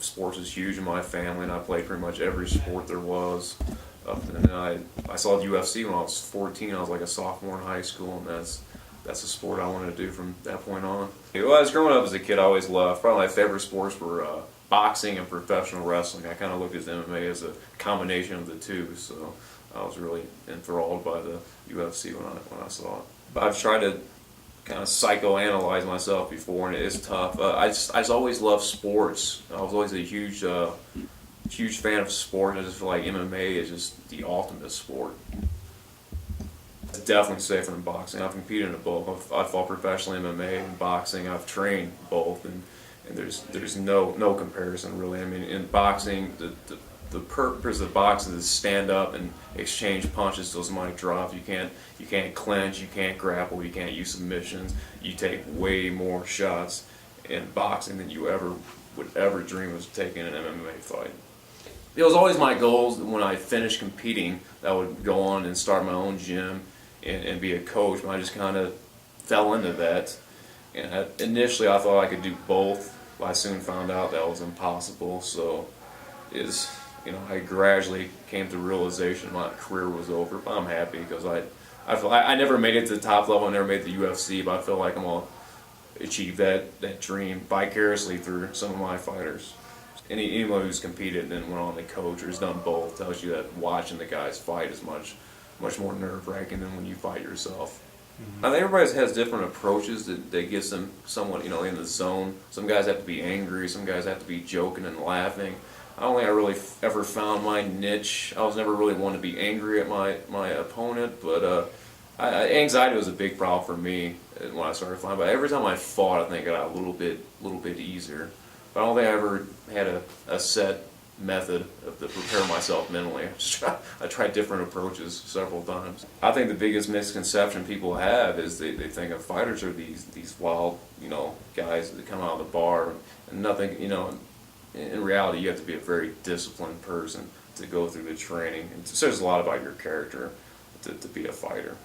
sports is huge in my family, and I played pretty much every sport there was. And then I saw UFC when I was 14. I was like a sophomore in high school, and that's a sport I wanted to do from that point on. Well, I was growing up as a kid, I always loved, probably my favorite sports were boxing and professional wrestling. I kind of looked at MMA as a combination of the two, so I was really enthralled by the UFC when I saw it. But I've tried to kind of psychoanalyze myself before, and it is tough. I just always loved sports. I was always a huge fan of sport. I just feel like MMA is just the ultimate sport. It's definitely safer than boxing. I've competed in both. I've fought professionally in MMA and boxing. I've trained both, and there's no comparison really. I mean, in boxing, the purpose of boxing is to stand up and exchange punches till somebody drops. You can't clinch, you can't grapple, you can't use submissions. You take way more shots in boxing than you would ever dream of taking in an MMA fight. It was always my goals when I finished competing that I would go on and start my own gym and be a coach. But I just kind of fell into that. And initially I thought I could do both, but I soon found out that was impossible. So I gradually came to the realization my career was over. But I'm happy because I never made it to the top level. I never made the UFC, but I feel like I'm gonna achieve that dream vicariously through some of my fighters. Anyone who's competed and then went on to coach or has done both tells you that watching the guys fight is much more nerve-wracking than when you fight yourself. Mm-hmm. I think everybody has different approaches that gets them somewhat in the zone. Some guys have to be angry, some guys have to be joking and laughing. I don't think I really ever found my niche. I was never really one to be angry at my opponent, but anxiety was a big problem for me when I started fighting. But every time I fought, I think it got a little bit easier. But I don't think I ever had a set method to prepare myself mentally. I tried different approaches several times. I think the biggest misconception people have is they think of fighters are these wild, guys that come out of the bar and nothing, in reality you have to be a very disciplined person to go through the training. And it says a lot about your character to be a fighter.